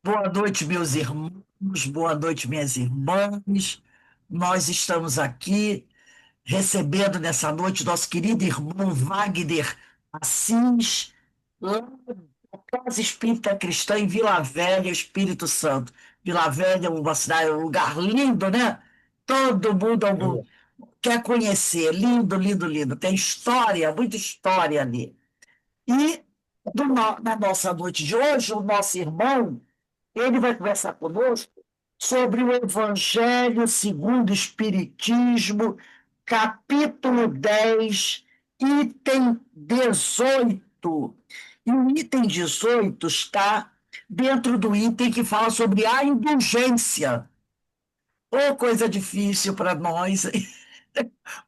Boa noite, meus irmãos, boa noite, minhas irmãs. Nós estamos aqui recebendo nessa noite nosso querido irmão Wagner Assis, lá da Casa Espírita Cristã em Vila Velha, Espírito Santo. Vila Velha é uma cidade, um lugar lindo, né? Todo mundo quer conhecer. Lindo, lindo, lindo. Tem história, muita história ali. E na nossa noite de hoje, o nosso irmão. Ele vai conversar conosco sobre o Evangelho segundo o Espiritismo, capítulo 10, item 18. E o item 18 está dentro do item que fala sobre a indulgência. Ou coisa difícil para nós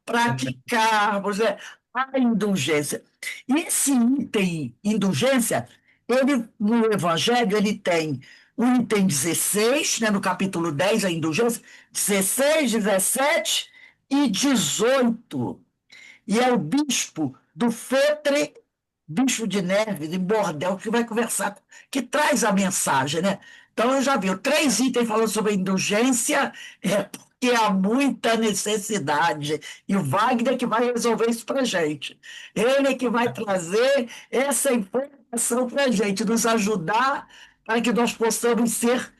praticarmos, né? A indulgência. E esse item, indulgência, ele, no Evangelho, ele tem o item 16, né, no capítulo 10 a indulgência, 16, 17 e 18. E é o bispo do Fetre, bispo de Neves, de Bordel, que vai conversar, que traz a mensagem, né? Então, eu já vi três itens falando sobre a indulgência, porque há muita necessidade. E o Wagner que vai resolver isso para a gente. Ele é que vai trazer essa informação para a gente, nos ajudar para que nós possamos ser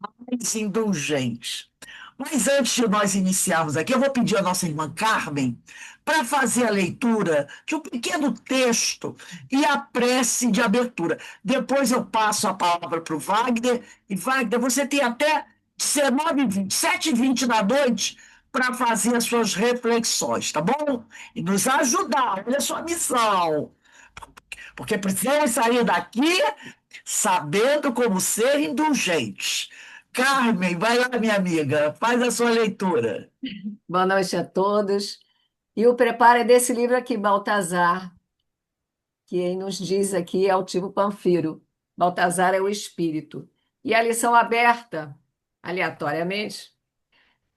mais indulgentes. Mas antes de nós iniciarmos aqui, eu vou pedir à nossa irmã Carmen para fazer a leitura de um pequeno texto e a prece de abertura. Depois eu passo a palavra para o Wagner. E, Wagner, você tem até 19h20, 7h20 da noite para fazer as suas reflexões, tá bom? E nos ajudar, olha a sua missão. Porque precisamos sair daqui sabendo como ser indulgentes. Carmen, vai lá, minha amiga, faz a sua leitura. Boa noite a todos. E o preparo é desse livro aqui, Baltazar, que nos diz aqui é o tipo Panfiro. Baltazar é o espírito. E a lição aberta, aleatoriamente,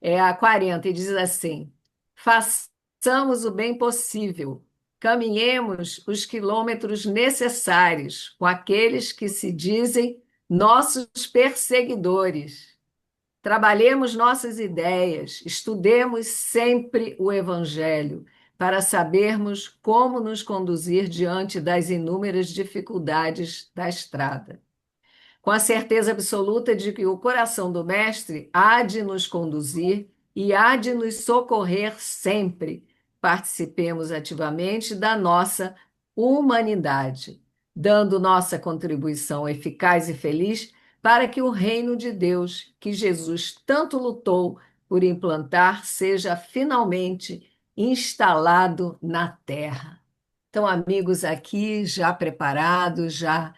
é a 40 e diz assim: façamos o bem possível, caminhemos os quilômetros necessários com aqueles que se dizem nossos perseguidores. Trabalhemos nossas ideias, estudemos sempre o Evangelho, para sabermos como nos conduzir diante das inúmeras dificuldades da estrada. Com a certeza absoluta de que o coração do Mestre há de nos conduzir e há de nos socorrer sempre, participemos ativamente da nossa humanidade, dando nossa contribuição eficaz e feliz para que o reino de Deus, que Jesus tanto lutou por implantar, seja finalmente instalado na terra. Então, amigos aqui já preparados, já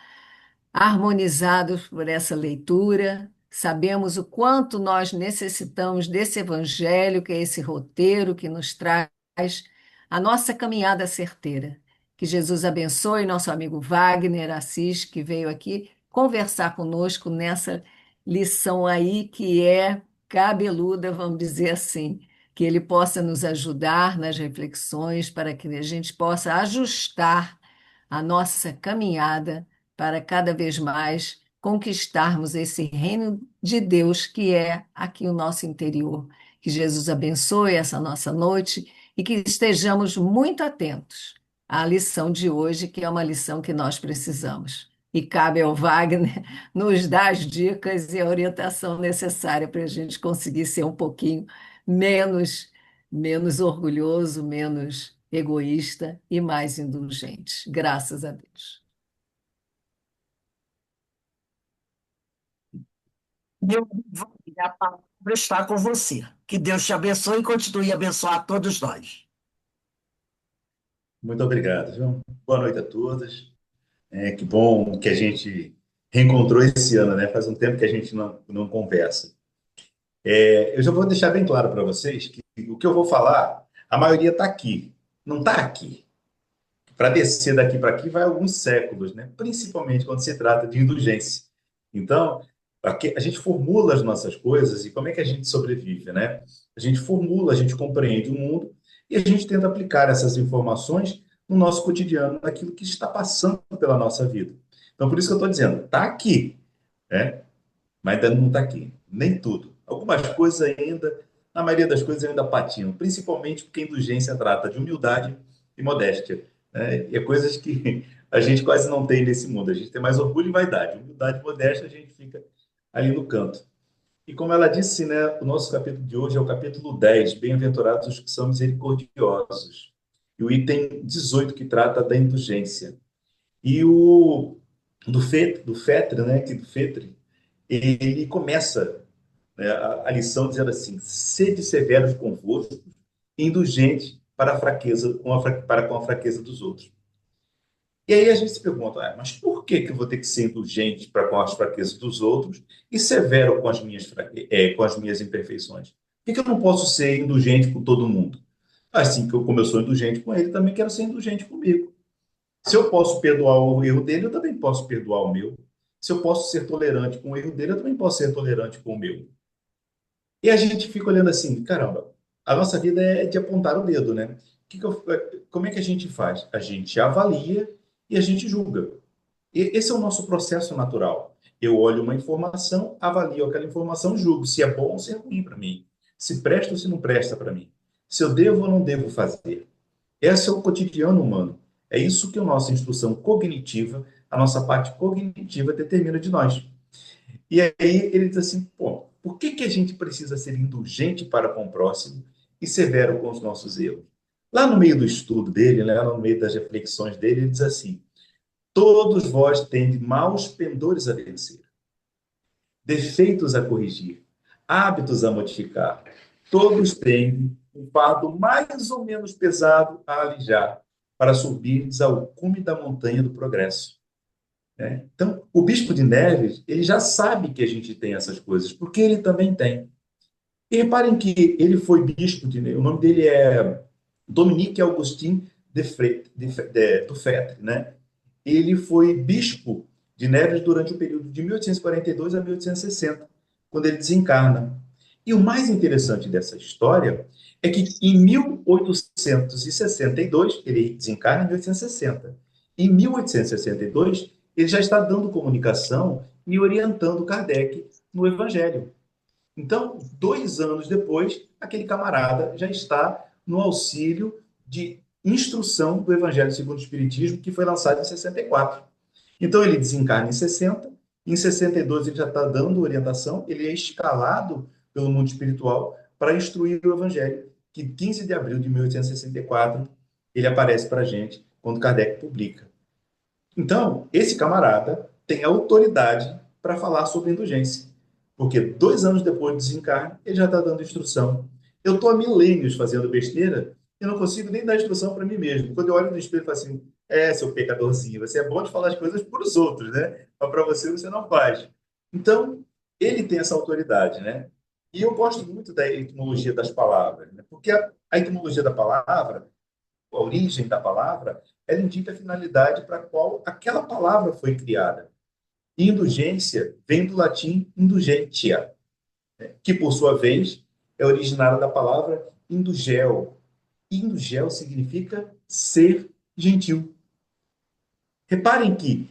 harmonizados por essa leitura, sabemos o quanto nós necessitamos desse evangelho, que é esse roteiro que nos traz a nossa caminhada certeira. Que Jesus abençoe nosso amigo Wagner Assis, que veio aqui conversar conosco nessa lição aí que é cabeluda, vamos dizer assim, que ele possa nos ajudar nas reflexões para que a gente possa ajustar a nossa caminhada para cada vez mais conquistarmos esse reino de Deus que é aqui o nosso interior. Que Jesus abençoe essa nossa noite e que estejamos muito atentos à lição de hoje, que é uma lição que nós precisamos. E cabe ao Wagner nos dar as dicas e a orientação necessária para a gente conseguir ser um pouquinho menos orgulhoso, menos egoísta e mais indulgente. Graças a Deus. Meu amigo Wagner, a palavra está com você. Que Deus te abençoe e continue a abençoar todos nós. Muito obrigado, viu? Boa noite a todos. Que bom que a gente reencontrou esse ano, né? Faz um tempo que a gente não conversa. Eu já vou deixar bem claro para vocês que o que eu vou falar, a maioria está aqui, não está aqui. Para descer daqui para aqui vai alguns séculos, né? Principalmente quando se trata de indulgência. Então, a gente formula as nossas coisas e como é que a gente sobrevive, né? A gente formula, a gente compreende o mundo e a gente tenta aplicar essas informações no nosso cotidiano, naquilo que está passando pela nossa vida. Então, por isso que eu estou dizendo, está aqui, né? mas ainda não está aqui. Nem tudo. Algumas coisas ainda, na maioria das coisas ainda patinam, principalmente porque a indulgência trata de humildade e modéstia, né? E é coisas que a gente quase não tem nesse mundo. A gente tem mais orgulho e vaidade. Humildade e modéstia, a gente fica ali no canto. E como ela disse, né, o nosso capítulo de hoje é o capítulo 10, Bem-aventurados os que são misericordiosos. E o item 18, que trata da indulgência. E o do Fetre, né, que do Fetre, ele começa, né, a lição dizendo assim: sede severos convosco, indulgente para a fraqueza, para com a fraqueza dos outros. E aí a gente se pergunta, mas por que que eu vou ter que ser indulgente para com as fraquezas dos outros e severo com com as minhas imperfeições? Por que que eu não posso ser indulgente com todo mundo? Assim que como eu sou indulgente com ele, também quero ser indulgente comigo. Se eu posso perdoar o erro dele, eu também posso perdoar o meu. Se eu posso ser tolerante com o erro dele, eu também posso ser tolerante com o meu. E a gente fica olhando assim, caramba, a nossa vida é de apontar o dedo, né? Como é que a gente faz? A gente avalia e a gente julga. E esse é o nosso processo natural. Eu olho uma informação, avalio aquela informação, julgo se é bom ou se é ruim para mim, se presta ou se não presta para mim, se eu devo ou não devo fazer. Esse é o cotidiano humano. É isso que a nossa instrução cognitiva, a nossa parte cognitiva determina de nós. E aí ele diz assim, pô, por que que a gente precisa ser indulgente para com o próximo e severo com os nossos erros? Lá no meio do estudo dele, né, lá no meio das reflexões dele, ele diz assim: todos vós tendes maus pendores a vencer, defeitos a corrigir, hábitos a modificar. Todos têm um fardo mais ou menos pesado a alijar para subirdes ao cume da montanha do progresso, né? Então, o Bispo de Neves, ele já sabe que a gente tem essas coisas, porque ele também tem. E reparem que ele foi bispo de Neves, o nome dele é Dominique Augustin do Fetre, né? Ele foi bispo de Neves durante o período de 1842 a 1860, quando ele desencarna. E o mais interessante dessa história é que em 1862, ele desencarna em 1860. Em 1862, ele já está dando comunicação e orientando Kardec no Evangelho. Então, 2 anos depois, aquele camarada já está no auxílio de instrução do Evangelho segundo o Espiritismo, que foi lançado em 64. Então, ele desencarna em 60, em 62 ele já está dando orientação, ele é escalado pelo mundo espiritual para instruir o Evangelho, que 15 de abril de 1864 ele aparece para a gente quando Kardec publica. Então, esse camarada tem autoridade para falar sobre indulgência, porque 2 anos depois do desencarne, ele já está dando instrução. Eu estou há milênios fazendo besteira e não consigo nem dar instrução para mim mesmo. Quando eu olho no espelho e falo assim, seu pecadorzinho, você é bom de falar as coisas para os outros, né? Mas para você não faz. Então, ele tem essa autoridade, né? E eu gosto muito da etimologia das palavras, né? Porque a etimologia da palavra, a origem da palavra, ela indica a finalidade para a qual aquela palavra foi criada. Indulgência vem do latim indulgentia, que por sua vez é originária da palavra indulgel. Indulgel significa ser gentil. Reparem que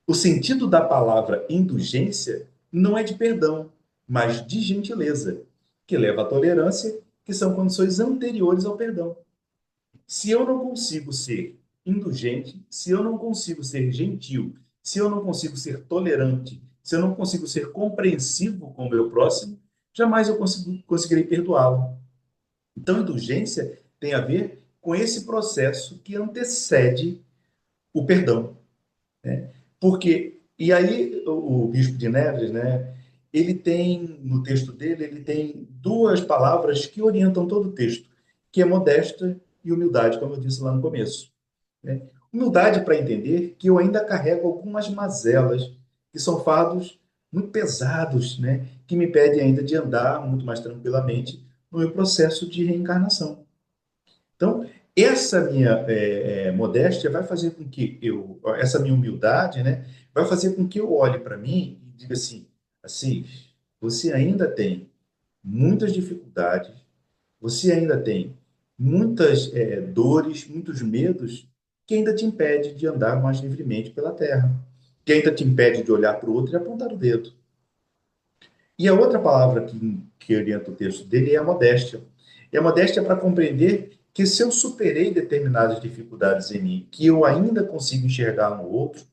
o sentido da palavra indulgência não é de perdão, mas de gentileza, que leva à tolerância, que são condições anteriores ao perdão. Se eu não consigo ser indulgente, se eu não consigo ser gentil, se eu não consigo ser tolerante, se eu não consigo ser compreensivo com o meu próximo, jamais eu conseguirei perdoá-lo. Então, indulgência tem a ver com esse processo que antecede o perdão, né? Porque, e aí o Bispo de Neves, né, ele tem, no texto dele, ele tem duas palavras que orientam todo o texto, que é modéstia e humildade, como eu disse lá no começo, né? Humildade para entender que eu ainda carrego algumas mazelas, que são fardos muito pesados, né, que me impedem ainda de andar muito mais tranquilamente no meu processo de reencarnação. Então, essa minha modéstia vai fazer com que essa minha humildade, né, vai fazer com que eu olhe para mim e diga assim, você ainda tem muitas dificuldades, você ainda tem muitas dores, muitos medos que ainda te impede de andar mais livremente pela terra, que ainda te impede de olhar para o outro e apontar o dedo. E a outra palavra que orienta o texto dele é a modéstia. E a modéstia é para compreender que se eu superei determinadas dificuldades em mim, que eu ainda consigo enxergar no outro,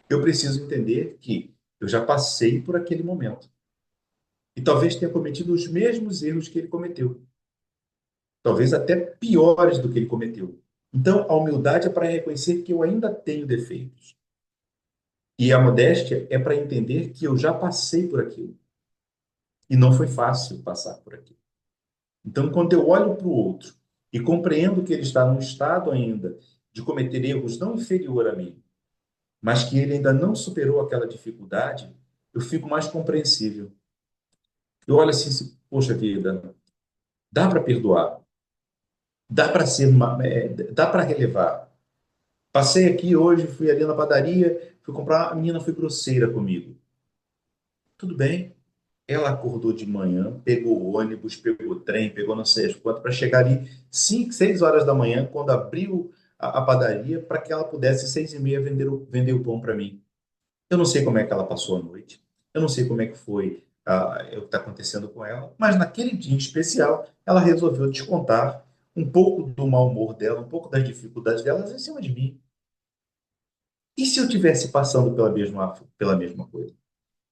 eu preciso entender que eu já passei por aquele momento. E talvez tenha cometido os mesmos erros que ele cometeu. Talvez até piores do que ele cometeu. Então, a humildade é para reconhecer que eu ainda tenho defeitos. E a modéstia é para entender que eu já passei por aquilo. E não foi fácil passar por aquilo. Então, quando eu olho para o outro e compreendo que ele está num estado ainda de cometer erros não inferior a mim, mas que ele ainda não superou aquela dificuldade, eu fico mais compreensível. Eu olho assim, poxa vida, dá para perdoar, dá para relevar. Passei aqui hoje, fui ali na padaria, fui comprar, a menina foi grosseira comigo. Tudo bem. Ela acordou de manhã, pegou o ônibus, pegou o trem, pegou não sei as quantas, para chegar ali 5, 6 horas da manhã, quando abriu a padaria, para que ela pudesse 6h30 vender o pão para mim. Eu não sei como é que ela passou a noite, eu não sei como é que foi o que está acontecendo com ela, mas naquele dia em especial, ela resolveu descontar um pouco do mau humor dela, um pouco das dificuldades delas em cima de mim. E se eu tivesse passando pela mesma coisa?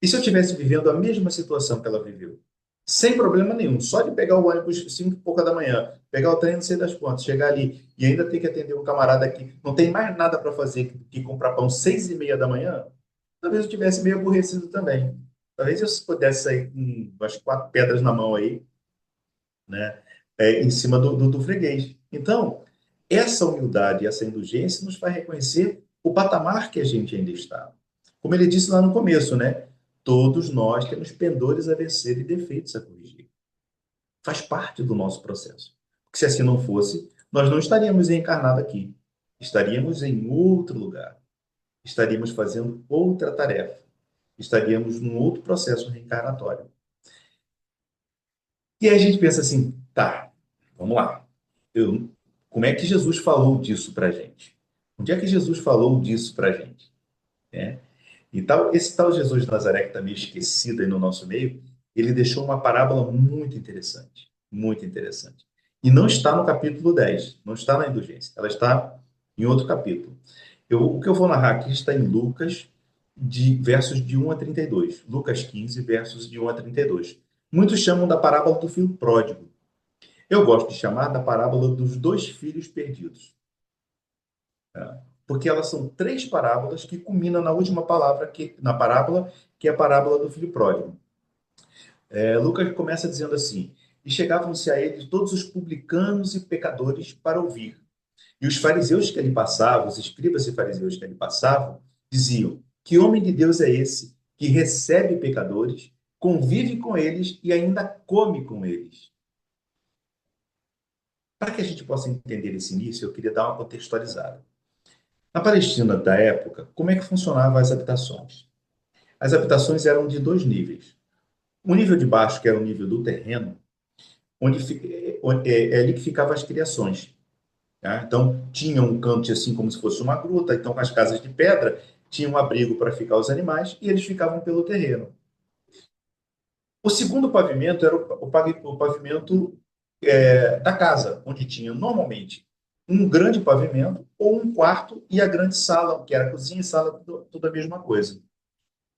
E se eu tivesse vivendo a mesma situação que ela viveu? Sem problema nenhum, só de pegar o ônibus 5 e pouca da manhã, pegar o trem não sei das quantas, chegar ali e ainda ter que atender um camarada que não tem mais nada para fazer que comprar pão 6h30 da manhã, talvez eu tivesse meio aborrecido também. Talvez eu pudesse sair com umas 4 pedras na mão aí, né, em cima do freguês. Então, essa humildade, essa indulgência nos faz reconhecer o patamar que a gente ainda está. Como ele disse lá no começo, né? Todos nós temos pendores a vencer e defeitos a corrigir. Faz parte do nosso processo. Porque se assim não fosse, nós não estaríamos encarnados aqui. Estaríamos em outro lugar. Estaríamos fazendo outra tarefa. Estaríamos num outro processo reencarnatório. E aí a gente pensa assim, tá, vamos lá. Como é que Jesus falou disso pra gente? Onde é que Jesus falou disso pra gente? Né? E esse tal Jesus de Nazaré, que está meio esquecido aí no nosso meio, ele deixou uma parábola muito interessante. Muito interessante. E não está no capítulo 10, não está na indulgência, ela está em outro capítulo. O que eu vou narrar aqui está em Lucas, versos de 1 a 32. Lucas 15, versos de 1 a 32. Muitos chamam da parábola do filho pródigo. Eu gosto de chamar da parábola dos dois filhos perdidos. Tá? Porque elas são 3 parábolas que culminam na última palavra na parábola, que é a parábola do filho pródigo. Lucas começa dizendo assim: E chegavam-se a ele todos os publicanos e pecadores para ouvir. E os fariseus que ali passavam, os escribas e fariseus que ali passavam, diziam: Que homem de Deus é esse que recebe pecadores, convive com eles e ainda come com eles? Para que a gente possa entender esse início, eu queria dar uma contextualizada. Na Palestina da época, como é que funcionavam as habitações? As habitações eram de 2 níveis. O nível de baixo, que era o nível do terreno, é ali que ficavam as criações. Tá? Então, tinha um canto assim como se fosse uma gruta, então as casas de pedra tinham um abrigo para ficar os animais e eles ficavam pelo terreno. O segundo pavimento era o pavimento da casa, onde tinha normalmente um grande pavimento ou um quarto e a grande sala, que era cozinha e sala, tudo a mesma coisa.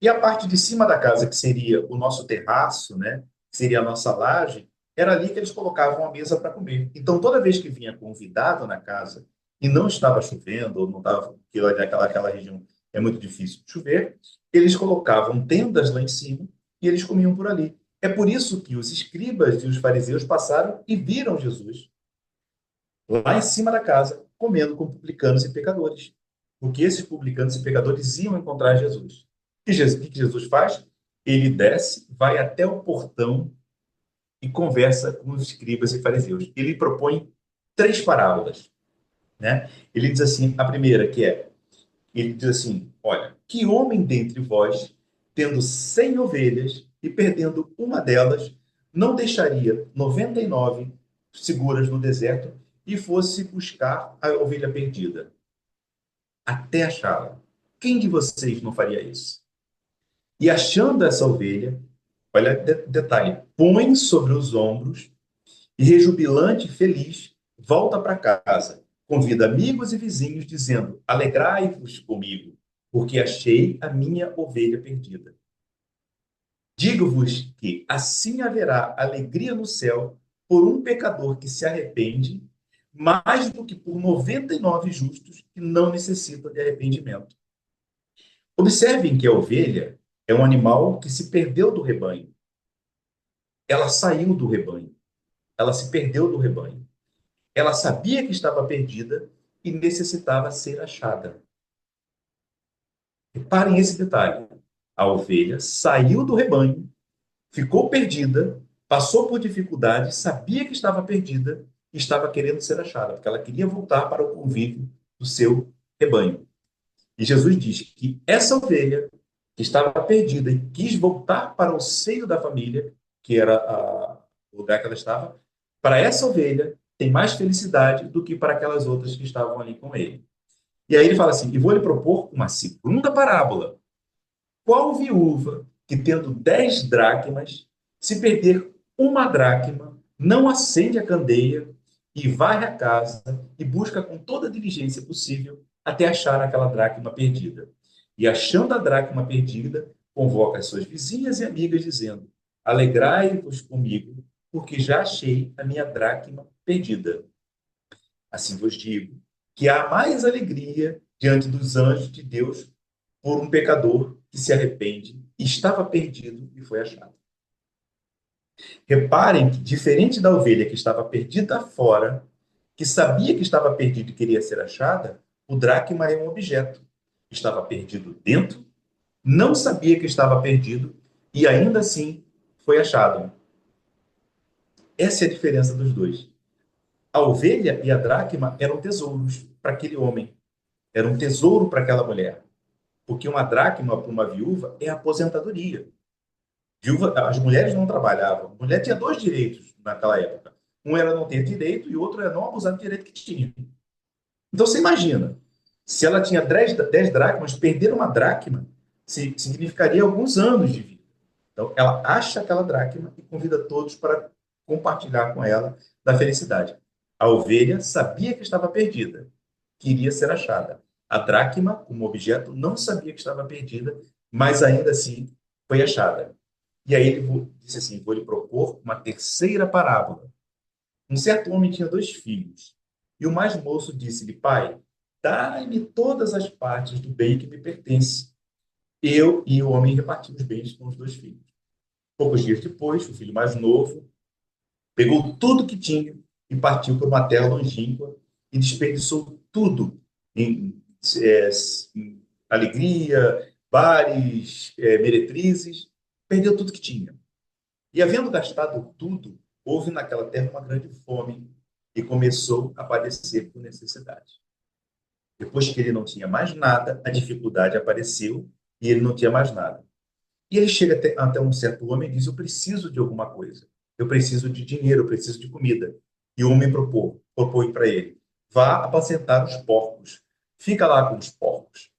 E a parte de cima da casa, que seria o nosso terraço, né, que seria a nossa laje, era ali que eles colocavam a mesa para comer. Então, toda vez que vinha convidado na casa e não estava chovendo, ou não estava, porque aquela região é muito difícil de chover, eles colocavam tendas lá em cima e eles comiam por ali. É por isso que os escribas e os fariseus passaram e viram Jesus lá em cima da casa, comendo com publicanos e pecadores. Porque esses publicanos e pecadores iam encontrar Jesus. O que Jesus faz? Ele desce, vai até o portão e conversa com os escribas e fariseus. Ele propõe 3 parábolas, né? Ele diz assim, a primeira ele diz assim, olha, que homem dentre vós, tendo 100 ovelhas e perdendo uma delas, não deixaria 99 seguras no deserto e fosse buscar a ovelha perdida, até achá-la? Quem de vocês não faria isso? E achando essa ovelha, Olha detalhe, põe sobre os ombros e, rejubilante e feliz, volta para casa. Convida amigos e vizinhos, dizendo: Alegrai-vos comigo, porque achei a minha ovelha perdida. Digo-vos que assim haverá alegria no céu por um pecador que se arrepende, mais do que por 99 justos que não necessitam de arrependimento. Observem que a ovelha é um animal que se perdeu do rebanho. Ela saiu do rebanho. Ela se perdeu do rebanho. Ela sabia que estava perdida e necessitava ser achada. Reparem esse detalhe. A ovelha saiu do rebanho, ficou perdida, passou por dificuldades, sabia que estava perdida e estava querendo ser achada, porque ela queria voltar para o convívio do seu rebanho. E Jesus diz que essa ovelha que estava perdida e quis voltar para o seio da família, que era o lugar que ela estava, para essa ovelha tem mais felicidade do que para aquelas outras que estavam ali com ele. E aí ele fala assim: e vou lhe propor uma segunda parábola. Qual viúva que, tendo 10 dracmas, se perder uma dracma, não acende a candeia e varre a casa e busca com toda a diligência possível até achar aquela dracma perdida? E achando a dracma perdida, convoca as suas vizinhas e amigas, dizendo: Alegrai-vos comigo, porque já achei a minha dracma perdida. Assim vos digo, que há mais alegria diante dos anjos de Deus por um pecador que se arrepende, estava perdido e foi achado. Reparem que, diferente da ovelha que estava perdida fora, que sabia que estava perdida e queria ser achada, o dracma é um objeto. Estava perdido dentro, não sabia que estava perdido e ainda assim foi achado. Essa é a diferença dos dois. A ovelha e a dracma eram tesouros para aquele homem, era um tesouro para aquela mulher, porque uma dracma para uma viúva é aposentadoria. Viúva, as mulheres não trabalhavam. A mulher tinha dois direitos naquela época. Um era não ter direito e o outro era não abusar do direito que tinha. Então você imagina, se ela tinha 10 dracmas, perder uma dracma significaria alguns anos de vida. Então ela acha aquela dracma e convida todos para compartilhar com ela da felicidade. A ovelha sabia que estava perdida, queria ser achada. A dracma, como objeto, não sabia que estava perdida, mas ainda assim foi achada. E aí ele disse assim: vou lhe propor uma terceira parábola. Um certo homem tinha dois filhos. E o mais moço disse-lhe: Pai, dai-me todas as partes do bem que me pertence. Eu e o homem repartimos bens com os dois filhos. Poucos dias depois, o filho mais novo pegou tudo que tinha e partiu para uma terra longínqua e desperdiçou tudo em alegria, bares, meretrizes. Perdeu tudo que tinha. E havendo gastado tudo, houve naquela terra uma grande fome e começou a padecer por necessidade. Depois que ele não tinha mais nada, a dificuldade apareceu e ele não tinha mais nada. E ele chega até um certo homem e diz: Eu preciso de alguma coisa. Eu preciso de dinheiro, eu preciso de comida. E o homem propõe para ele: Vá apacentar os porcos. Fica lá com os porcos.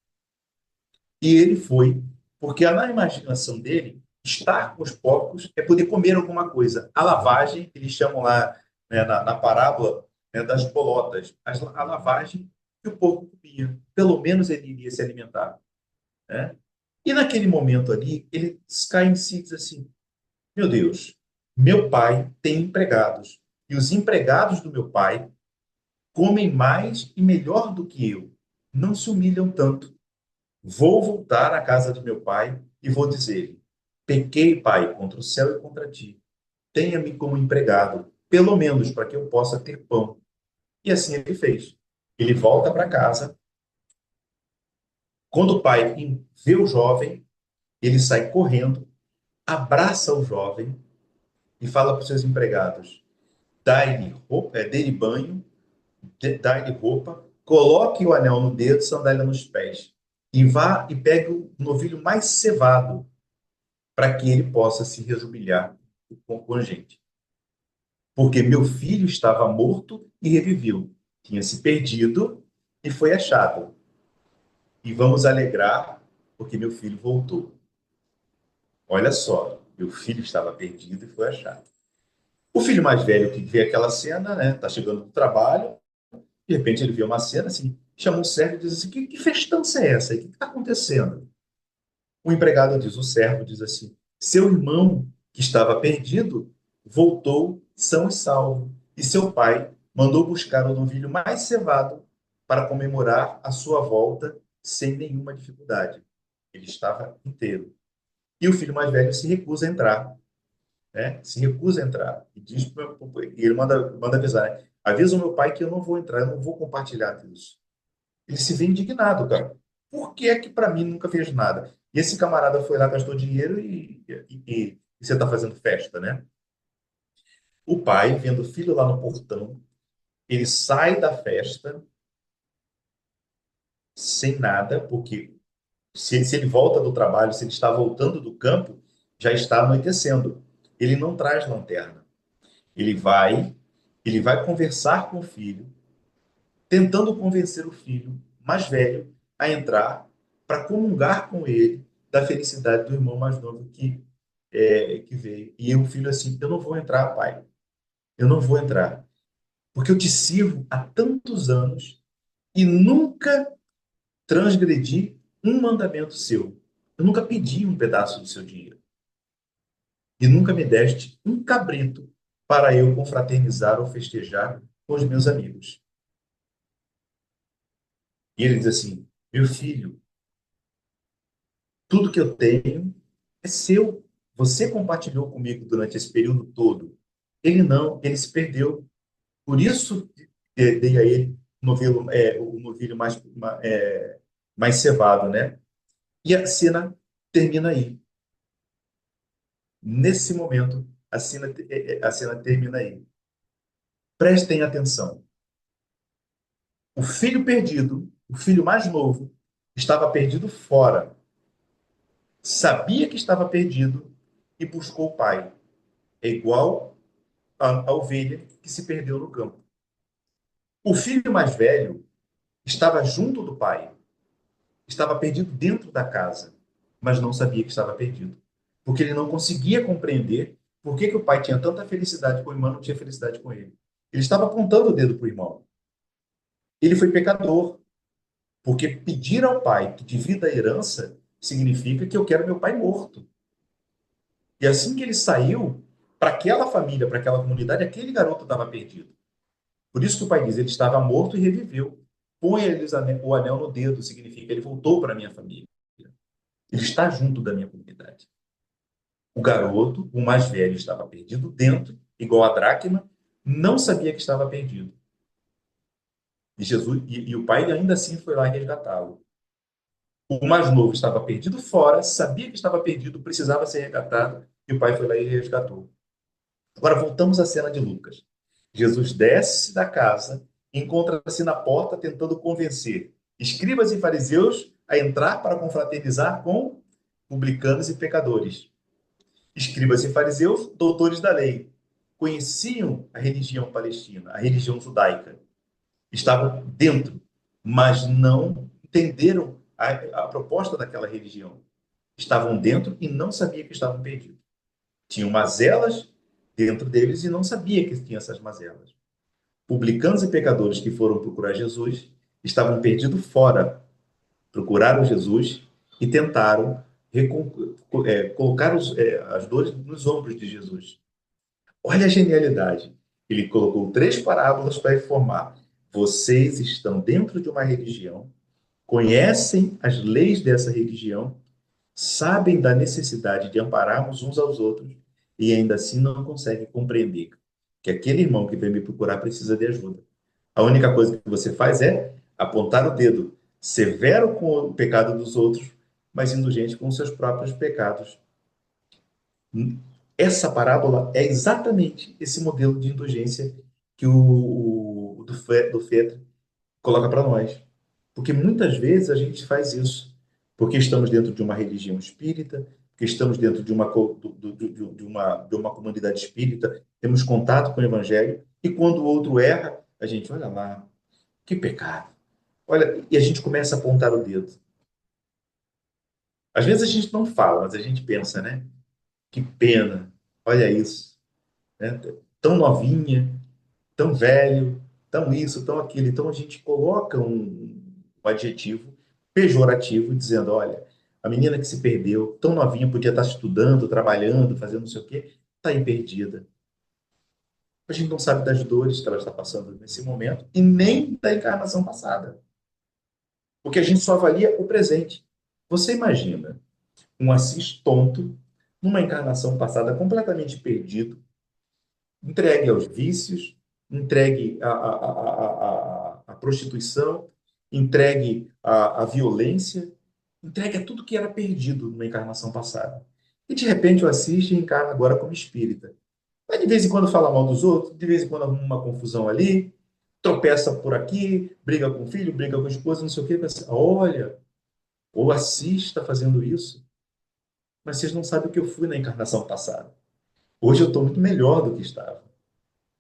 E ele foi, porque na imaginação dele, estar com os porcos é poder comer alguma coisa. A lavagem, eles chamam lá, né, na parábola, né, das bolotas, a lavagem que o porco comia. Pelo menos ele iria se alimentar. Né? E naquele momento ali, ele cai em si e diz assim: Meu Deus, meu pai tem empregados. E os empregados do meu pai comem mais e melhor do que eu. Não se humilham tanto. Vou voltar à casa de meu pai e vou dizer-lhe: Pequei, pai, contra o céu e contra ti. Tenha-me como empregado, pelo menos para que eu possa ter pão. E assim ele fez. Ele volta para casa. Quando o pai vê o jovem, ele sai correndo, abraça o jovem e fala para os seus empregados: dai-lhe roupa, dê-lhe banho, dai-lhe roupa, coloque o anel no dedo, sandália nos pés, e vá e pegue o novilho mais cevado, para que ele possa se rejubilar com a gente. Porque meu filho estava morto e reviveu, tinha se perdido e foi achado. E vamos alegrar, porque meu filho voltou. Olha só, Meu filho estava perdido e foi achado. O filho mais velho que vê aquela cena, né? Tá chegando do trabalho, de repente ele vê uma cena assim, chama o servo e diz assim: que festança é essa? O que está acontecendo? O empregado diz, o servo diz assim: seu irmão que estava perdido voltou são e salvo, e seu pai mandou buscar o novilho mais cevado para comemorar a sua volta sem nenhuma dificuldade. Ele estava inteiro. E o filho mais velho se recusa a entrar, né? Se recusa a entrar. E diz, e ele manda avisar, né? Avisa o meu pai que eu não vou entrar, eu não vou compartilhar disso. Ele se vê indignado, cara. Por que é que para mim nunca fez nada? E esse camarada foi lá, gastou dinheiro e você está fazendo festa, né? O pai, vendo o filho lá no portão, ele sai da festa sem nada, porque se ele volta do trabalho, se ele está voltando do campo, já está anoitecendo. Ele não traz lanterna. Ele vai, ele vai conversar com o filho, tentando convencer o filho mais velho a entrar para comungar com ele da felicidade do irmão mais novo que veio. E o filho assim, eu não vou entrar, pai. Eu não vou entrar, porque eu te sirvo há tantos anos e nunca transgredi um mandamento seu. Eu nunca pedi um pedaço do seu dinheiro e nunca me deste um cabrito para eu confraternizar ou festejar com os meus amigos. E ele diz assim: meu filho, tudo que eu tenho é seu. Você compartilhou comigo durante esse período todo. Ele não, ele se perdeu. Por isso, dei a ele o novilho mais cevado, né? E a cena termina aí. Nesse momento, a cena termina aí. Prestem atenção. O filho perdido, o filho mais novo, estava perdido fora. Sabia que estava perdido e buscou o pai. É igual a ovelha que se perdeu no campo. O filho mais velho estava junto do pai, estava perdido dentro da casa, mas não sabia que estava perdido, porque ele não conseguia compreender por que o pai tinha tanta felicidade com o irmão e não tinha felicidade com ele. Ele estava apontando o dedo para o irmão. Ele foi pecador, porque pedir ao pai que divida a herança significa que eu quero meu pai morto. E assim que ele saiu, para aquela família, para aquela comunidade, aquele garoto estava perdido. Por isso que o pai diz, ele estava morto e reviveu. Põe-lhes o anel no dedo, significa ele voltou para a minha família. Ele está junto da minha comunidade. O garoto, o mais velho, estava perdido dentro, igual a dracma, não sabia que estava perdido. E Jesus e o pai ainda assim foi lá resgatá-lo. O mais novo estava perdido fora, sabia que estava perdido, precisava ser resgatado, e o pai foi lá e resgatou. Agora voltamos à cena de Lucas. Jesus desce da casa, encontra-se na porta tentando convencer escribas e fariseus a entrar para confraternizar com publicanos e pecadores. Escribas e fariseus, doutores da lei, conheciam a religião palestina, a religião judaica. Estavam dentro, mas não entenderam a proposta daquela religião. Estavam dentro e não sabiam que estavam perdidos. Tinham mazelas dentro deles e não sabia que tinha essas mazelas. Publicanos e pecadores que foram procurar Jesus estavam perdidos fora, procuraram Jesus e tentaram colocar as dores nos ombros de Jesus. Olha a genialidade. Ele colocou três parábolas para informar. Vocês estão dentro de uma religião, conhecem as leis dessa religião, sabem da necessidade de ampararmos uns aos outros e ainda assim não conseguem compreender que aquele irmão que veio me procurar precisa de ajuda. A única coisa que você faz é apontar o dedo, severo com o pecado dos outros, mas indulgente com os seus próprios pecados. Essa parábola é exatamente esse modelo de indulgência que do Fetter coloca para nós. Porque muitas vezes a gente faz isso, porque estamos dentro de uma religião espírita, porque estamos dentro de uma comunidade espírita, temos contato com o evangelho, e quando o outro erra, a gente, olha lá, que pecado. Olha, e a gente começa a apontar o dedo. Às vezes a gente não fala, mas a gente pensa, né? Que pena, olha isso, né? Tão novinha, tão velho, tão isso, tão aquilo. Então a gente coloca um adjetivo pejorativo dizendo, olha, a menina que se perdeu, tão novinha, podia estar estudando, trabalhando, fazendo não sei o quê, está aí perdida. A gente não sabe das dores que ela está passando nesse momento e nem da encarnação passada, porque a gente só avalia o presente. Você imagina um Assis tonto, numa encarnação passada completamente perdido, entregue aos vícios, entregue à prostituição, entregue à violência, entregue a tudo que era perdido numa encarnação passada. E de repente o Assis encarna agora como espírita. Mas de vez em quando fala mal dos outros, de vez em quando arruma uma confusão ali, tropeça por aqui, briga com o filho, briga com a esposa, não sei o quê. Pensa, olha, o Assis está fazendo isso, mas vocês não sabem o que eu fui na encarnação passada. Hoje eu estou muito melhor do que estava.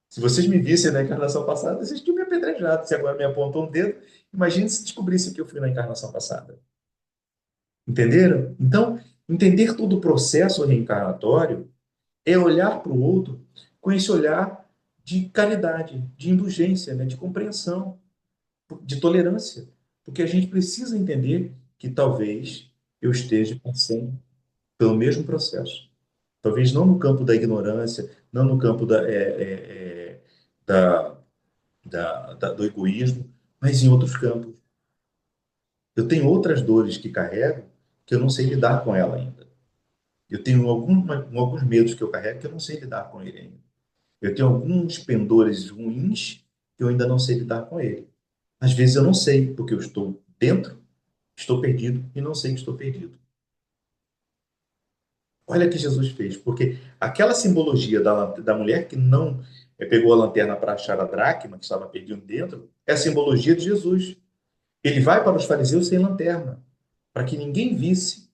Se vocês me vissem na encarnação passada, vocês tinham me apedrejado. Se agora me apontam um dedo, imagine se descobrisse que eu fui na encarnação passada. Entenderam? Então, entender todo o processo reencarnatório é olhar para o outro com esse olhar de caridade, de indulgência, né? De compreensão, de tolerância. Porque a gente precisa entender que talvez eu esteja passando pelo mesmo processo. Talvez não no campo da ignorância, não no campo da, do egoísmo, mas em outros campos. Eu tenho outras dores que carrego que eu não sei lidar com ela ainda. Eu tenho alguns medos que eu carrego que eu não sei lidar com ele ainda. Eu tenho alguns pendores ruins que eu ainda não sei lidar com ele. Às vezes eu não sei, porque eu estou dentro, estou perdido e não sei que estou perdido. Olha o que Jesus fez, porque aquela simbologia da mulher que não pegou a lanterna para achar a dracma, que estava perdida dentro, é a simbologia de Jesus. Ele vai para os fariseus sem lanterna, para que ninguém visse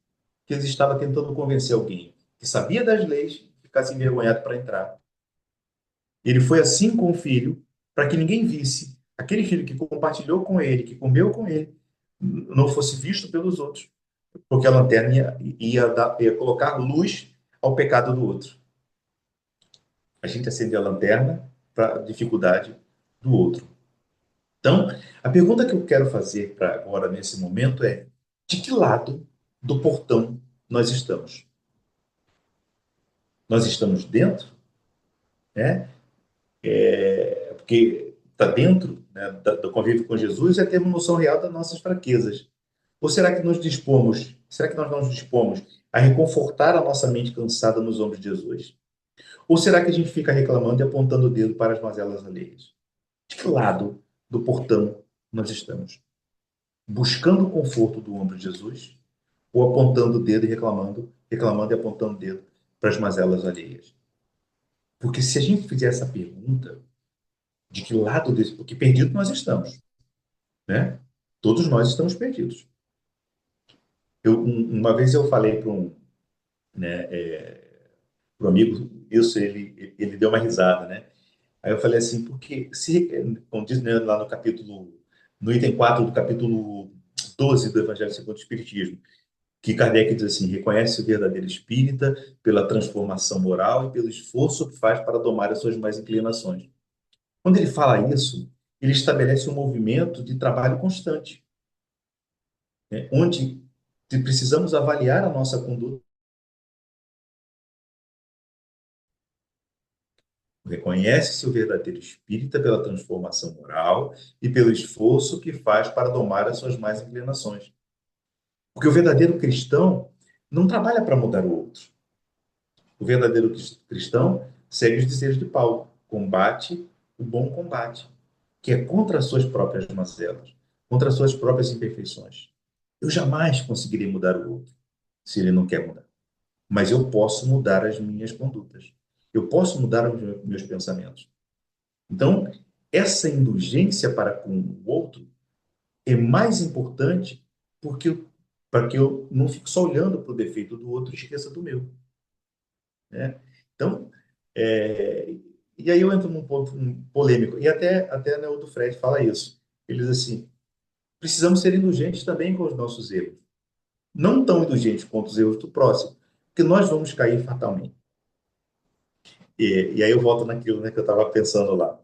que ele estava tentando convencer alguém que sabia das leis e ficasse envergonhado para entrar. Ele foi assim com o filho, para que ninguém visse. Aquele filho que compartilhou com ele, que comeu com ele, não fosse visto pelos outros, porque a lanterna ia colocar luz ao pecado do outro. A gente acende a lanterna para a dificuldade do outro. Então, a pergunta que eu quero fazer para agora, nesse momento, é: de que lado do portão nós estamos? Nós estamos dentro, né? Porque está dentro, né, do convívio com Jesus é ter uma noção real das nossas fraquezas. Ou será que nós não nos dispomos a reconfortar a nossa mente cansada nos ombros de Jesus? Ou será que a gente fica reclamando e apontando o dedo para as mazelas alheias? De que lado do portão nós estamos? Buscando o conforto do ombro de Jesus ou apontando o dedo e reclamando, reclamando e apontando o dedo para as mazelas alheias? Porque se a gente fizer essa pergunta, de que lado desse, porque perdido nós estamos, né? Todos nós estamos perdidos. Uma vez eu falei para né, para um amigo isso, ele deu uma risada, né? Aí eu falei assim, porque se, como diz, né, lá no capítulo, no item 4 do capítulo 12 do Evangelho segundo o Espiritismo, que Kardec diz assim: reconhece o verdadeiro espírita pela transformação moral e pelo esforço que faz para domar as suas más inclinações. Quando ele fala isso, ele estabelece um movimento de trabalho constante, né, onde precisamos avaliar a nossa conduta. Reconhece-se o verdadeiro espírita pela transformação moral e pelo esforço que faz para domar as suas más inclinações. Porque o verdadeiro cristão não trabalha para mudar o outro. O verdadeiro cristão segue os dizeres de Paulo: combate o bom combate, que é contra as suas próprias mazelas, contra as suas próprias imperfeições. Eu jamais conseguirei mudar o outro se ele não quer mudar. Mas eu posso mudar as minhas condutas. Eu posso mudar os meus pensamentos. Então, essa indulgência para com o outro é mais importante porque para que eu não fique só olhando para o defeito do outro e esqueça do meu, né? Então, é, e aí eu entro num ponto polêmico, e até né, o do Fred fala isso. Ele diz assim: precisamos ser indulgentes também com os nossos erros. Não tão indulgentes quanto os erros do próximo, Porque nós vamos cair fatalmente. E aí eu volto naquilo, né, que eu estava pensando lá.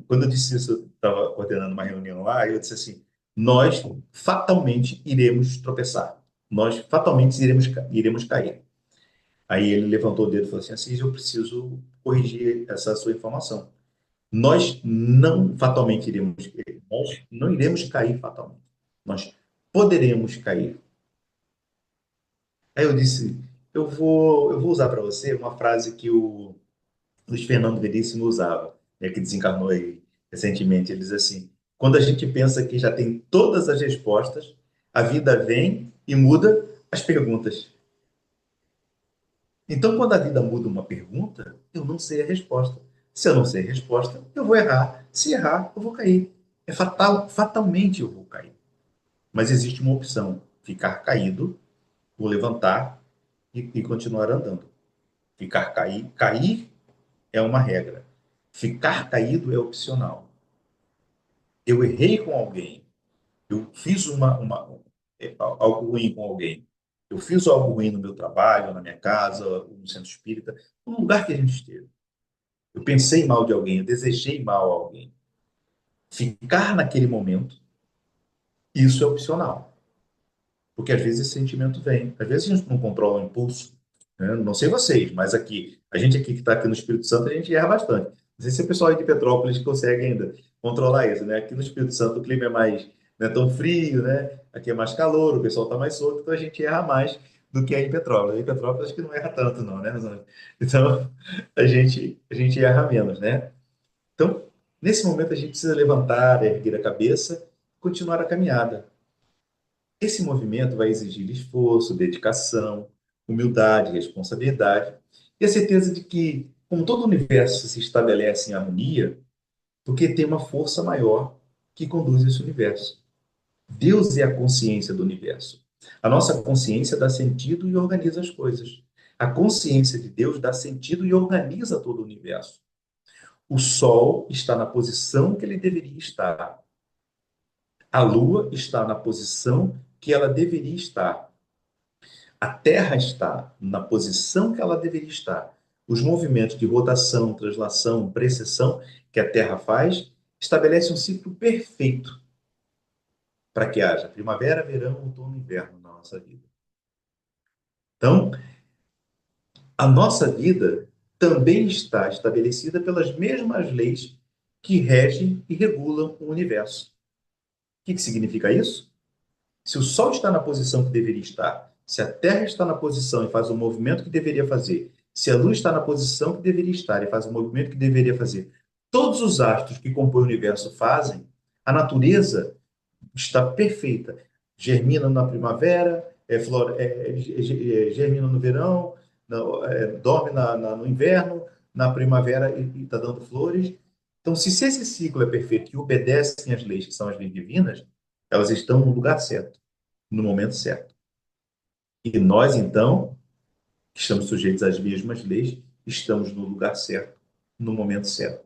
Quando eu disse isso, eu estava coordenando uma reunião lá, e eu disse assim: nós fatalmente iremos tropeçar, nós fatalmente iremos cair. Aí ele levantou o dedo e falou assim: Assis, eu preciso corrigir essa sua informação. Nós não fatalmente iremos, nós não iremos cair fatalmente. Nós poderemos cair. Aí eu disse: eu vou usar para você uma frase que o Luiz Fernando Veríssimo usava, né, que desencarnou aí recentemente. Ele diz assim: quando a gente pensa que já tem todas as respostas, a vida vem e muda as perguntas. Então, quando a vida muda uma pergunta, eu não sei a resposta. Se eu não sei a resposta, eu vou errar. Se errar, eu vou cair. É fatal, fatalmente eu vou cair. Mas existe uma opção: ficar caído, vou levantar e continuar andando. Cair é uma regra. Ficar caído é opcional. Eu errei com alguém, eu fiz algo ruim com alguém, eu fiz algo ruim no meu trabalho, na minha casa, no centro espírita, no lugar que a gente esteve. Eu pensei mal de alguém, eu desejei mal a alguém. Ficar naquele momento, isso é opcional. Porque às vezes esse sentimento vem. Às vezes a gente não controla o impulso. Né? Não sei vocês, mas aqui, a gente aqui que está aqui no Espírito Santo, a gente erra bastante. Não sei se o pessoal aí de Petrópolis consegue ainda controlar isso, né? Aqui no Espírito Santo o clima é mais, não é tão frio, né? Aqui é mais calor, o pessoal está mais solto, então a gente erra mais do que aí em Petrópolis. Aí em Petrópolis acho que não erra tanto, não, né, Rosângela? Então a gente erra menos, né? Então, nesse momento a gente precisa levantar, erguer a cabeça, continuar a caminhada. Esse movimento vai exigir esforço, dedicação, humildade, responsabilidade e a certeza de que, como todo o universo se estabelece em harmonia, porque tem uma força maior que conduz esse universo. Deus é a consciência do universo. A nossa consciência dá sentido e organiza as coisas. A consciência de Deus dá sentido e organiza todo o universo. O Sol está na posição que ele deveria estar. A Lua está na posição que ela deveria estar. A Terra está na posição que ela deveria estar. Os movimentos de rotação, translação, precessão que a Terra faz estabelecem um ciclo perfeito para que haja primavera, verão, outono e inverno na nossa vida. Então, a nossa vida também está estabelecida pelas mesmas leis que regem e regulam o universo. O que significa isso? Se o Sol está na posição que deveria estar, se a Terra está na posição e faz o movimento que deveria fazer, se a Lua está na posição que deveria estar e faz o movimento que deveria fazer, todos os astros que compõem o universo fazem, a natureza está perfeita. Germina na primavera, germina no verão, dorme no inverno, na primavera e está dando flores. Então, se esse ciclo é perfeito e obedecem às leis que são as leis divinas, elas estão no lugar certo, no momento certo. E nós, então, que estamos sujeitos às mesmas leis, estamos no lugar certo, no momento certo.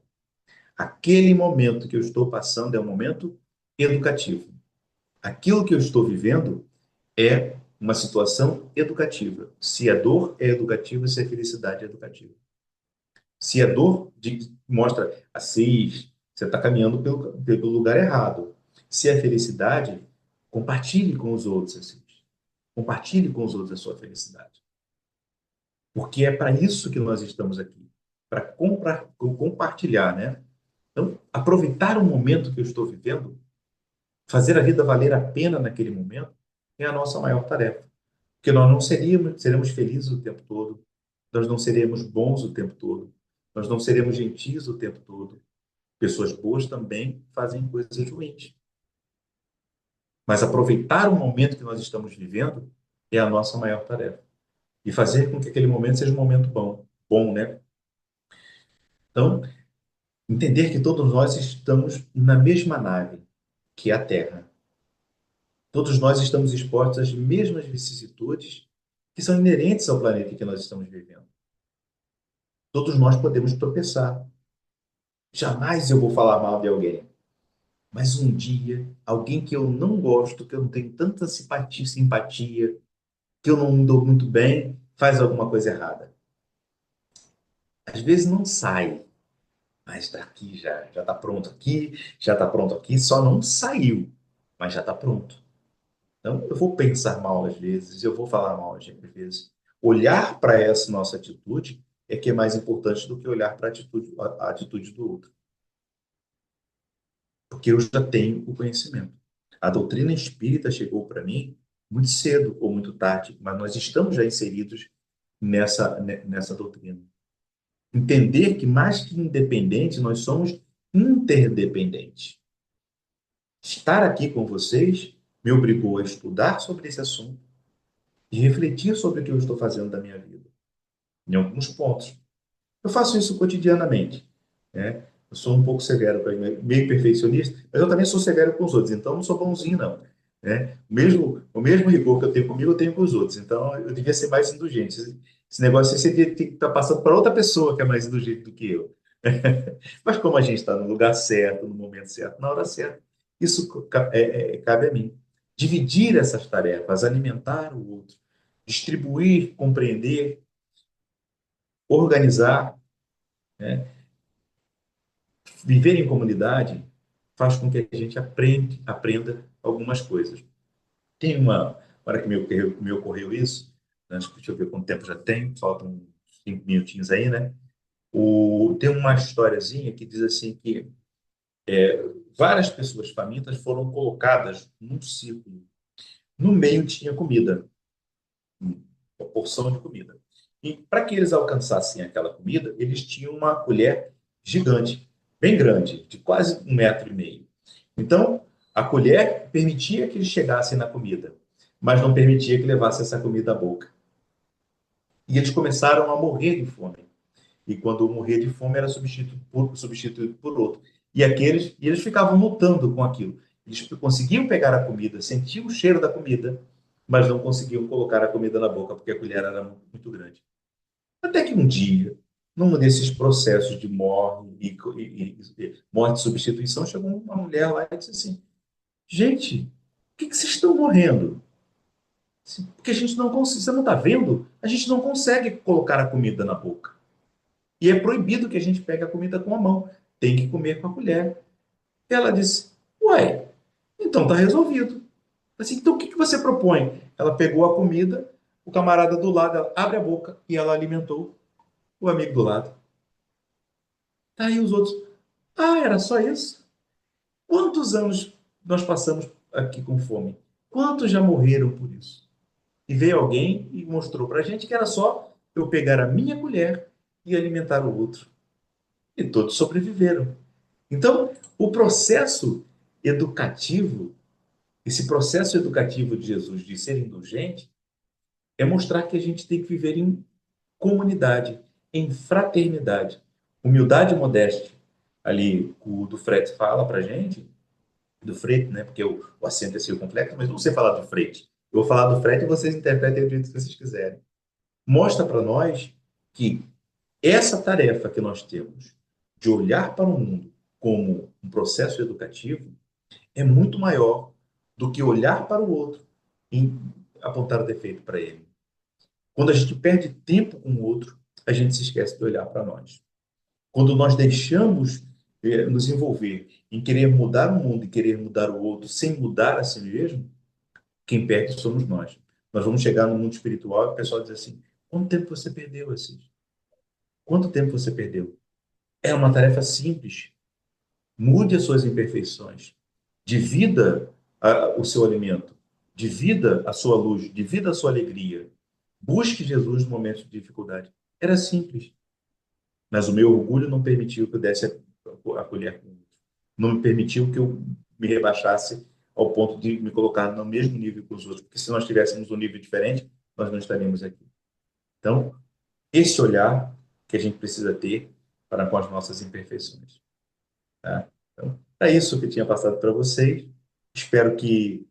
Aquele momento que eu estou passando é um momento educativo. Aquilo que eu estou vivendo é uma situação educativa. Se é dor, é educativa, se é felicidade, é educativa. Se é dor, mostra assim, você está caminhando pelo lugar errado. Se é felicidade, compartilhe com os outros assim. Compartilhe com os outros a sua felicidade. Porque é para isso que nós estamos aqui, para compartilhar, né? Então, aproveitar o momento que eu estou vivendo, fazer a vida valer a pena naquele momento, é a nossa maior tarefa. Porque nós não seremos felizes o tempo todo, nós não seremos bons o tempo todo, nós não seremos gentis o tempo todo. Pessoas boas também fazem coisas ruins. Mas aproveitar o momento que nós estamos vivendo é a nossa maior tarefa. E fazer com que aquele momento seja um momento bom, né? Então, entender que todos nós estamos na mesma nave, que é a Terra. Todos nós estamos expostos às mesmas vicissitudes que são inerentes ao planeta que nós estamos vivendo. Todos nós podemos tropeçar. Jamais eu vou falar mal de alguém. Mas um dia, alguém que eu não gosto, que eu não tenho tanta simpatia, que eu não me dou muito bem, faz alguma coisa errada. Às vezes não sai, mas está aqui já está pronto aqui, já está pronto aqui, só não saiu, mas já está pronto. Então, eu vou pensar mal às vezes, eu vou falar mal às vezes. Olhar para essa nossa atitude é que é mais importante do que olhar para a atitude do outro, porque eu já tenho o conhecimento. A doutrina espírita chegou para mim muito cedo ou muito tarde, mas nós estamos já inseridos nessa doutrina. Entender que mais que independentes, nós somos interdependentes. Estar aqui com vocês me obrigou a estudar sobre esse assunto e refletir sobre o que eu estou fazendo da minha vida, em alguns pontos. Eu faço isso cotidianamente, né? Eu sou um pouco severo, meio perfeccionista, mas eu também sou severo com os outros, então eu não sou bonzinho, não. Né? O mesmo rigor que eu tenho comigo, eu tenho com os outros. Então eu devia ser mais indulgente. Esse negócio aí você tem que estar passando para outra pessoa que é mais indulgente do que eu. Mas como a gente está no lugar certo, no momento certo, na hora certa, isso cabe a mim. Dividir essas tarefas, alimentar o outro, distribuir, compreender, organizar, né? Viver em comunidade faz com que a gente aprenda algumas coisas. Tem uma hora que me ocorreu isso, né? Deixa eu ver quanto tempo já tem, faltam 5 minutinhos aí, né? Tem uma historiazinha que diz assim que várias pessoas famintas foram colocadas num círculo. No meio tinha comida, uma porção de comida. E para que eles alcançassem aquela comida, eles tinham uma colher gigante, bem grande, de quase 1,5 metros. Então, a colher permitia que eles chegassem na comida, mas não permitia que levasse essa comida à boca. E eles começaram a morrer de fome. E quando morrer de fome era substituído por outro. E eles ficavam lutando com aquilo. Eles conseguiam pegar a comida, sentiam o cheiro da comida, mas não conseguiam colocar a comida na boca porque a colher era muito grande. Até que um dia, num desses processos de morte e substituição, chegou uma mulher lá e disse assim: Gente, por que vocês estão morrendo? Porque a gente não consegue, você não está vendo? A gente não consegue colocar a comida na boca. E é proibido que a gente pegue a comida com a mão. Tem que comer com a colher. Ela disse: Ué, então está resolvido. Assim, então o que você propõe? Ela pegou a comida, o camarada do lado, ela abre a boca e ela alimentou o amigo do lado. Aí os outros: Ah, era só isso? Quantos anos nós passamos aqui com fome? Quantos já morreram por isso? E veio alguém e mostrou para a gente que era só eu pegar a minha colher e alimentar o outro. E todos sobreviveram. Então, o processo educativo, esse processo educativo de Jesus de ser indulgente, é mostrar que a gente tem que viver em comunidade, em fraternidade. Humildade e modéstia. Ali, o do Frete fala para a gente, do Frete, né? Porque o acento é circunflexo, mas não sei falar do Frete. Eu vou falar do Frete e vocês interpretem do jeito que vocês quiserem. Mostra para nós que essa tarefa que nós temos de olhar para o mundo como um processo educativo é muito maior do que olhar para o outro e apontar o defeito para ele. Quando a gente perde tempo com o outro, a gente se esquece de olhar para nós. Quando nós deixamos nos envolver em querer mudar o mundo e querer mudar o outro sem mudar a si mesmo, quem perde somos nós. Nós vamos chegar no mundo espiritual e o pessoal diz assim: quanto tempo você perdeu, Assis? Quanto tempo você perdeu? É uma tarefa simples. Mude as suas imperfeições. Divida o seu alimento. Divida a sua luz. Divida a sua alegria. Busque Jesus no momento de dificuldade. Era simples. Mas o meu orgulho não permitiu que eu desse a colher com o outro. Não me permitiu que eu me rebaixasse ao ponto de me colocar no mesmo nível que os outros. Porque se nós tivéssemos um nível diferente, nós não estaríamos aqui. Então, esse olhar que a gente precisa ter para com as nossas imperfeições. Tá? Então, é isso que eu tinha passado para vocês. Espero que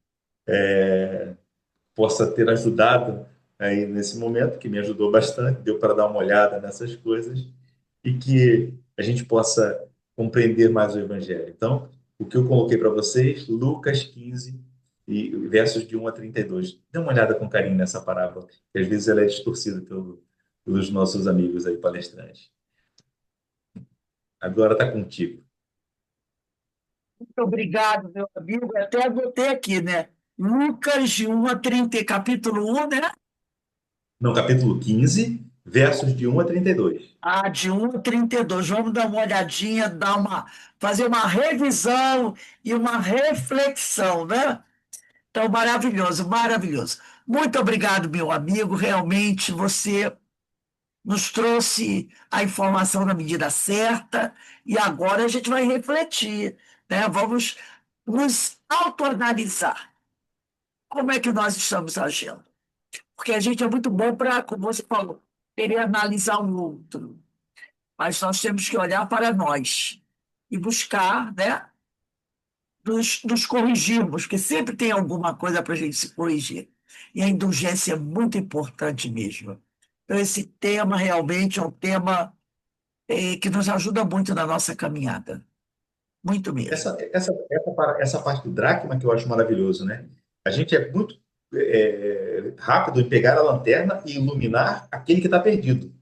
possa ter ajudado aí nesse momento, que me ajudou bastante, deu para dar uma olhada nessas coisas e que a gente possa compreender mais o Evangelho. Então, o que eu coloquei para vocês, Lucas 15, e versos de 1 a 32. Dê uma olhada com carinho nessa parábola, que às vezes ela é distorcida pelos nossos amigos aí palestrantes. Agora está contigo. Muito obrigado, meu amigo. Eu até anotei aqui, né? Lucas de 1 a 30, capítulo 1, né? No capítulo 15, versos de 1 a 32. Ah, de 1 a 32. Vamos dar uma olhadinha, fazer uma revisão e uma reflexão, né? Então, maravilhoso, maravilhoso. Muito obrigado, meu amigo. Realmente você nos trouxe a informação na medida certa e agora a gente vai refletir, né? Vamos nos autoanalisar. Como é que nós estamos agindo? Porque a gente é muito bom para, como você falou, querer analisar o outro, mas nós temos que olhar para nós e buscar, né, nos corrigirmos, porque sempre tem alguma coisa para a gente se corrigir. E a indulgência é muito importante mesmo. Então, esse tema realmente é um tema que nos ajuda muito na nossa caminhada. Muito mesmo. Essa parte do dracma que eu acho maravilhoso, né? A gente é muito rápido em pegar a lanterna e iluminar aquele que está perdido,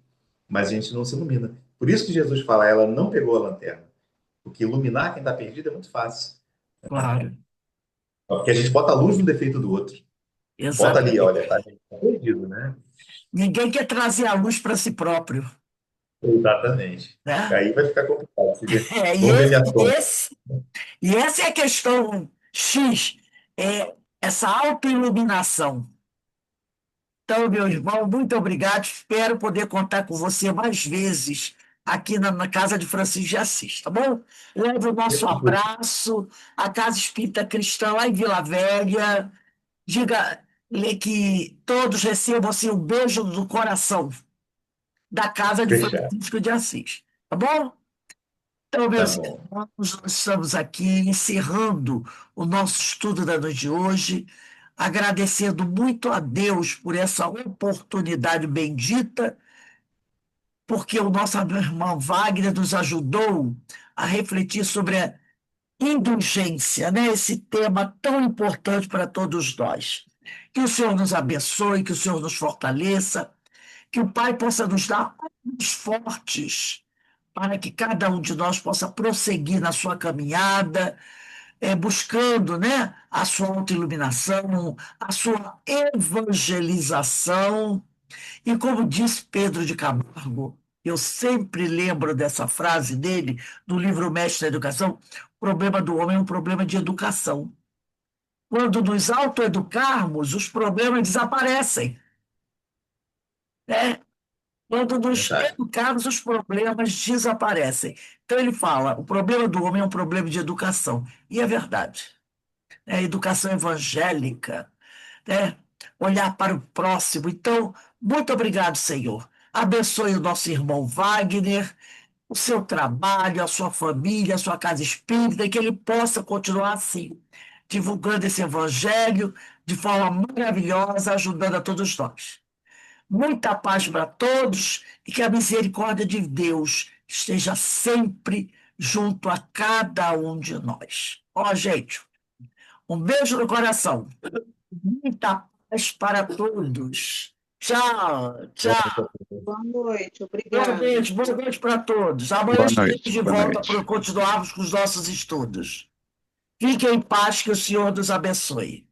mas a gente não se ilumina. Por isso que Jesus fala, ela não pegou a lanterna, porque iluminar quem está perdido é muito fácil. Claro, Porque a gente bota a luz no defeito do outro. Bota ali, exatamente. olha, tá perdido, né? Ninguém quer trazer a luz para si próprio, Exatamente. né? Aí vai ficar complicado. É, e, Vamos ver esse, minha sombra. e essa é a questão X, é essa autoiluminação. Então, meu irmão, muito obrigado. Espero poder contar com você mais vezes aqui na Casa de Francisco de Assis, tá bom? Leve o nosso abraço à Casa Espírita Cristã lá em Vila Velha. Diga-lhe que todos recebam assim, um beijo do coração da Casa de Fechar. Francisco de Assis, tá bom? Então, Tá meus bom. irmãos, nós estamos aqui encerrando o nosso estudo da noite de hoje, agradecendo muito a Deus por essa oportunidade bendita, porque o nosso irmão Wagner nos ajudou a refletir sobre a indulgência, né? Esse tema tão importante para todos nós. Que o Senhor nos abençoe, que o Senhor nos fortaleça, que o Pai possa nos dar ânimos fortes para que cada um de nós possa prosseguir na sua caminhada, buscando, né, a sua autoiluminação, a sua evangelização. E como diz Pedro de Camargo, eu sempre lembro dessa frase dele, do livro Mestre da Educação: o problema do homem é um problema de educação. Quando nos autoeducarmos, os problemas desaparecem, né? Quando nos Verdade. educarmos, os problemas desaparecem. Então, ele fala: o problema do homem é um problema de educação. E é verdade. É educação evangélica, né? Olhar para o próximo. Então, muito obrigado, Senhor. Abençoe o nosso irmão Wagner, o seu trabalho, a sua família, a sua casa espírita, e que ele possa continuar assim, divulgando esse evangelho de forma maravilhosa, ajudando a todos nós. Muita paz para todos e que a misericórdia de Deus esteja sempre junto a cada um de nós. Ó, gente, um beijo no coração. Muita paz para todos. Tchau, tchau. Boa noite, obrigada. Boa noite para todos. Amanhã Boa estaremos noite, de boa volta para noite. continuarmos com os nossos estudos. Fiquem em paz, que o Senhor nos abençoe.